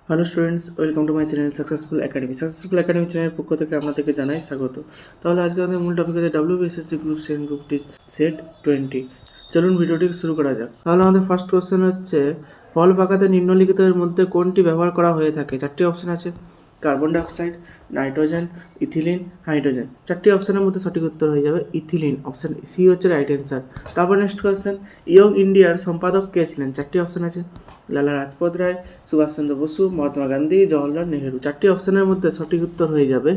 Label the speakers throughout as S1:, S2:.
S1: Hello students, welcome to my channel successful academy চ্যানেলের পক্ষ থেকে আপনাদেরকে জানাই স্বাগত। তাহলে আজকে আমাদের মূল টপিক হচ্ছে WBSSC গ্রুপ সেকেন্ড গ্রুপটি সেট 20। চলুন ভিডিওটি শুরু করা যাক। তাহলে আমাদের ফার্স্ট কোশ্চেন হচ্ছে, ফল পাকাতে নিম্নলিখিতের মধ্যে কোনটি ব্যবহার করা হয়ে থাকে? চারটি অপশন আছে, carbon dioxide, nitrogen, ethylene, hydrogen. চারটি অপশনের মধ্যে সঠিক উত্তর হয়ে যাবে ইথিলিন, অপশন সি হচ্ছে রাইট অ্যান্সার। তারপর নেক্সট কোয়েশ্চেন, ইয়ং ইন্ডিয়ার সম্পাদক কে ছিলেন? চারটি অপশন আছে, লালা রাজপথ রায়, সুভাষচন্দ্র বসু, মহাত্মা গান্ধী, জওহরলাল নেহেরু। চারটি অপশনের মধ্যে সঠিক উত্তর হয়ে যাবে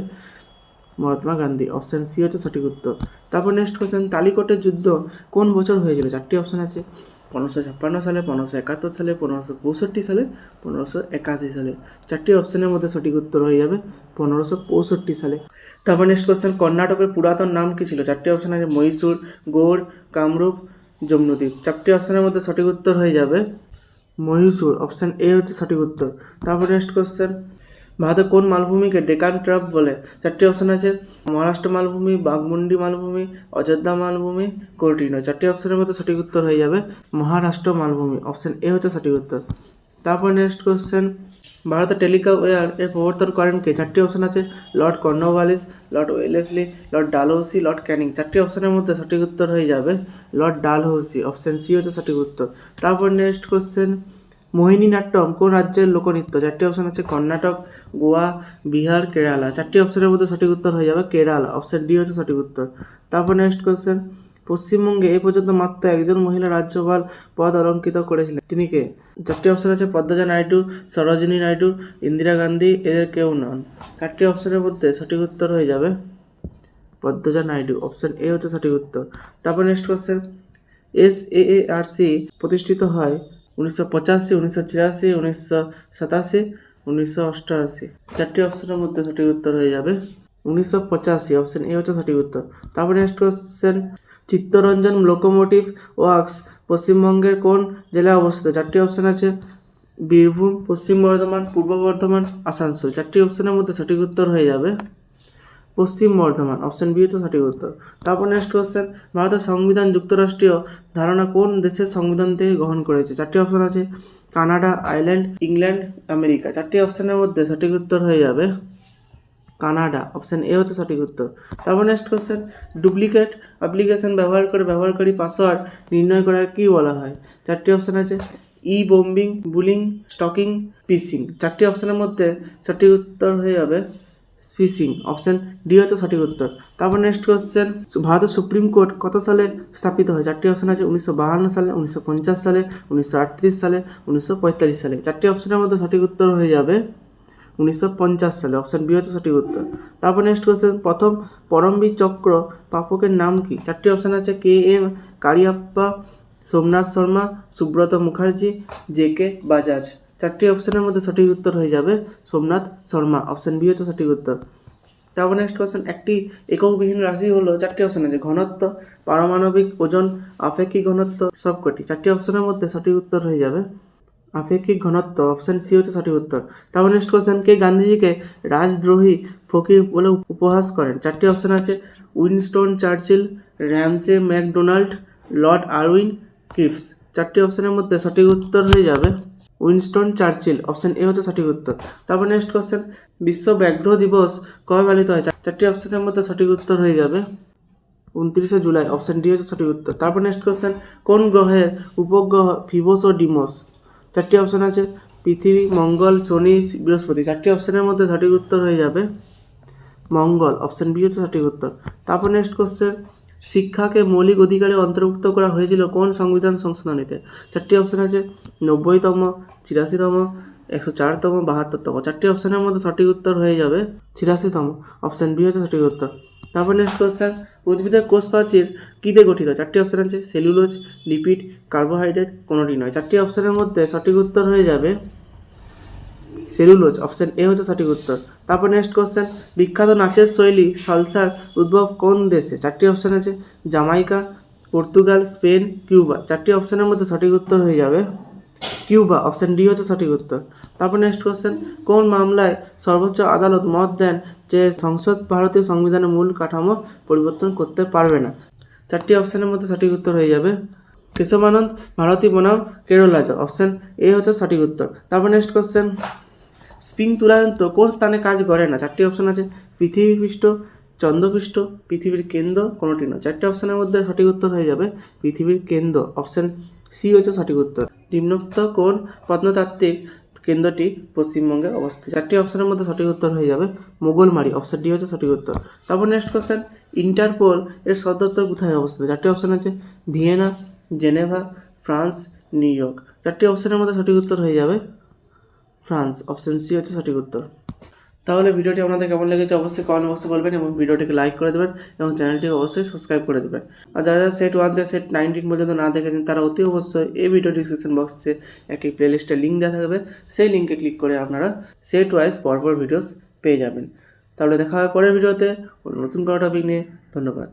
S1: মহাত্মা গান্ধী, অপশন সি হচ্ছে সঠিক উত্তর। তারপর নেক্সট কোয়েশ্চেন, তালিকটের যুদ্ধ কোন বছর হয়েছিল? চারটি অপশন আছে, 1556 সালে, 1571 সালে, 1565 সালে, 1581 সালে। চারটি অপশনের মধ্যে সঠিক উত্তর হয়ে যাবে 1565 সালে। তারপর নেক্সট কোয়েশ্চেন, কর্ণাটকের পুরাতন নাম কি ছিল? চারটি অপশন আছে, মহীশূর, গৌড়, কামরূপ, যমুনদ্বীপ। চারটি অপশনের মধ্যে সঠিক উত্তর হয়ে যাবে মহীশূর, অপশন এ হচ্ছে সঠিক উত্তর। তারপর নেক্সট কোয়েশ্চেন, ভারতের কোন মালভূমিকে ডেকান ট্রাপ বলে? চারটি অপশন আছে, মহারাষ্ট্র মালভূমি, বাঘমুন্ডি মালভূমি, অযোধ্যা মালভূমি, কর্টিনো। চারটি অপশনের মধ্যে সঠিক উত্তর হয়ে যাবে মহারাষ্ট্র মালভূমি, অপশন এ হচ্ছে সঠিক উত্তর। তারপর নেক্সট কোয়েশ্চেন, ভারতের টেলিগ্রাফ ওয়্যার এর প্রবর্তন করেন কে? চারটি অপশন আছে, Lord Cornwallis, Lord Wellesley, Lord Dalhousie, Lord Canning. চারটি অপশনের মধ্যে সঠিক উত্তর হয়ে যাবে লর্ড ডালহৌসি, অপশন সি হচ্ছে সঠিক উত্তর। তারপর নেক্সট কোয়েশ্চেন, মোহিনীনাট্যম কোন রাজ্যের লোকনৃত্য? চারটি অপশন আছে, কর্ণাটক, গোয়া, বিহার, কেরালা। চারটি অপশনের মধ্যে সঠিক উত্তর হয়ে যাবে কেরালা, অপশন ডি হচ্ছে সঠিক উত্তর। তারপর নেক্সট কোয়েশ্চেন, পশ্চিমবঙ্গে এই পর্যন্ত মাত্র একজন মহিলা রাজ্যপাল পদ অলঙ্কৃত করেছিলেন, তিনি কে? চারটি অপশন আছে, পদ্মজা নাইডু, সরোজিনী নাইডু, ইন্দিরা গান্ধী, এদের কেউ নন। চারটি অপশনের মধ্যে সঠিক উত্তর হয়ে যাবে পদ্মজা নাইডু, অপশন এ হচ্ছে সঠিক উত্তর। তারপর নেক্সট কোয়েশ্চেন, SAARC প্রতিষ্ঠিত হয় 1985, 1986, 1987, 1988। চারটি অপশনের মধ্যে সঠিক উত্তর হয়ে যাবে 1985, অপশন এ হচ্ছে সঠিক উত্তর। তারপর next question, Chittaranjan locomotive works পশ্চিমবঙ্গের কোন জেলায় অবস্থিত? চারটি অপশন আছে, বীরভূম, পশ্চিম বর্ধমান, পূর্ব বর্ধমান, আসানসোল। চারটি অপশনের মধ্যে সঠিক উত্তর হয়ে যাবে পশ্চিম বর্ধমান, অপশন বি হচ্ছে সঠিক উত্তর। তারপর নেক্সট কোয়েশ্চেন, ভারতের সংবিধান যুক্তরাষ্ট্রীয় ধারণা কোন দেশের সংবিধান থেকে গ্রহণ করেছে? চারটি অপশন আছে, কানাডা, আয়ারল্যান্ড, ইংল্যান্ড, আমেরিকা। চারটি অপশনের মধ্যে সঠিক উত্তর হয়ে যাবে কানাডা, অপশন এ হচ্ছে সঠিক উত্তর। তারপর নেক্সট কোয়েশ্চেন, ডুপ্লিকেট অ্যাপ্লিকেশন ব্যবহার করে ব্যবহারকারী পাসওয়ার্ড নির্ণয় করার কী বলা হয়? চারটি অপশন আছে, বম্বিং, বুলিং, স্টকিং, ফিশিং। চারটি অপশনের মধ্যে সঠিক উত্তর হয়ে যাবে ফিশিং, অপশন ডি হচ্ছে সঠিক উত্তর। তারপর নেক্সট কোয়েশ্চেন, ভারতের সুপ্রিম কোর্ট কত সালে স্থাপিত হয়? চারটি অপশন আছে, 1952 সালে, 1950 সালে, 1938 সালে, 1945 সালে। চারটি অপশনের মধ্যে সঠিক উত্তর হয়ে যাবে 1950 সালে, অপশন বি হচ্ছে সঠিক উত্তর। তারপর নেক্সট কোয়েশ্চেন, প্রথম পরমবীর চক্র প্রাপকের নাম কি? চারটি অপশন আছে, KM কারিয়াপ্পা, সোমনাথ শর্মা, সুব্রত মুখার্জি, JK বাজাজ। চারটি অপশনের মধ্যে সঠিক উত্তর হয়ে যাবে সোমনাথ শর্মা, অপশন বি হচ্ছে সঠিক উত্তর। তারপর নেক্সট কোয়েশ্চেন, একটি এককবিহীন রাশি হলো, চারটি অপশন আছে, ঘনত্ব, পারমাণবিক ওজন, আপেক্ষিক ঘনত্ব, সবকটি। চারটি অপশনের মধ্যে সঠিক উত্তর হয়ে যাবে আপেক্ষিক ঘনত্ব, অপশন সি হচ্ছে সঠিক উত্তর। তারপর নেক্সট কোয়েশ্চেন, কে গান্ধীজিকে রাজদ্রোহী ফকির বলে উপহাস করেন? চারটি অপশন আছে, Winston Churchill, Ramsay MacDonald, Lord Irwin কিফস। চারটি অপশনের মধ্যে সঠিক উত্তর হয়ে যাবে উইনস্টন চার্চিল, অপশন এ হচ্ছে সঠিক উত্তর। তারপর নেক্সট কোয়েশ্চেন, বিশ্ব ব্যাঘ্র দিবস কবে পালিত হয়? চারটি অপশনের মধ্যে সঠিক উত্তর হয়ে যাবে 29শে জুলাই, অপশন ডি হচ্ছে সঠিক উত্তর। তারপর নেক্সট কোয়েশ্চেন, কোন গ্রহের উপগ্রহ ফিবোস ও ডিমোস? চারটি অপশন আছে, পৃথিবী, মঙ্গল, শনি, বৃহস্পতি। চারটি অপশনের মধ্যে সঠিক উত্তর হয়ে যাবে মঙ্গল, অপশন বি হচ্ছে সঠিক উত্তর। তারপর নেক্সট কোয়েশ্চেন, শিক্ষাকে মৌলিক অধিকারে অন্তর্ভুক্ত করা হয়েছিল কোন সংবিধান সংশোধনীতে? চারটি অপশন আছে, 90তম, 84তম, 104তম, 72তম। চারটি অপশনের মধ্যে সঠিক উত্তর হয়ে যাবে 86তম, অপশন বি হচ্ছে সঠিক উত্তর। তারপর নেক্সট কোয়েশ্চেন, উদ্ভিদের কোষ প্রাচীর কী দিয়ে গঠিত? চারটি অপশন আছে, সেলুলোজ, লিপিড, কার্বোহাইড্রেট, কোনোটি নয়। চারটি অপশনের মধ্যে সঠিক উত্তর হয়ে যাবে সেলুলোজ, অপশন এ হচ্ছে সঠিক উত্তর। তারপর নেক্সট কোয়েশ্চেন, বিখ্যাত নাচের শৈলী সালসার উদ্ভব কোন দেশে? চারটি অপশন আছে, জামাইকা, পর্তুগাল, স্পেন, কিউবা। চারটি অপশনের মধ্যে সঠিক উত্তর হয়ে যাবে কিউবা, অপশন ডি হচ্ছে সঠিক উত্তর। তারপর নেক্সট কোয়েশ্চেন, কোন মামলায় সর্বোচ্চ আদালত মত দেন যে সংসদ ভারতীয় সংবিধানের মূল কাঠামো পরিবর্তন করতে পারবে না? চারটি অপশনের মধ্যে সঠিক উত্তর হয়ে যাবে কেশবানন্দ ভারতী বনাম কেরলাজ, অপশন এ হচ্ছে সঠিক উত্তর। তারপর নেক্সট কোয়েশ্চেন, স্প্রিং তুলা যন্ত্র কোন স্থানে কাজ করে না? 4টি অপশন আছে। পৃথিবীপৃষ্ঠ, চন্দ্রপৃষ্ঠ, পৃথিবীর কেন্দ্র, কোনোটি না। 4টি অপশনের মধ্যে সঠিক উত্তর হয়ে যাবে পৃথিবীর কেন্দ্র। অপশন সি হচ্ছে সঠিক উত্তর। নিম্নোক্ত কোন প্রত্নতাত্ত্বিক কেন্দ্রটি পশ্চিমবঙ্গে অবস্থিত? 4টি অপশনের মধ্যে সঠিক উত্তর হয়ে যাবে মোগলমারি। অপশন ডি হচ্ছে সঠিক উত্তর। তারপর নেক্সট কোশ্চেন, ইন্টারপোল এর সদর দপ্তর কোথায় অবস্থিত? 4টি অপশন আছে। Vienna, Geneva, France, new York. 4টি অপশনের মধ্যে সঠিক উত্তর হয়ে যাবে ফ্রান্স। অপশন সি হচ্ছে সঠিক উত্তর। তাহলে ভিডিওটি আপনাদের কেমন লেগেছে অবশ্যই কমেন্ট বক্সে বলবেন এবং ভিডিওটিকে লাইক করে দেবেন এবং চ্যানেলটিকে অবশ্যই সাবস্ক্রাইব করে দেবেন। আর যারা যারা সেট 1 থেকে সেট 19 পর্যন্ত না দেখেছেন তারা অতি অবশ্যই এই ভিডিও ডিসক্রিপশন বক্সে একটি প্লেলিস্টের লিঙ্ক দেওয়া থাকবে, সেই লিঙ্কে ক্লিক করে আপনারা সেট ওয়াইজ পরপর ভিডিওস পেয়ে যাবেন। তাহলে দেখা হবে পরের ভিডিওতে নতুন কোনো টপিক নিয়ে। ধন্যবাদ।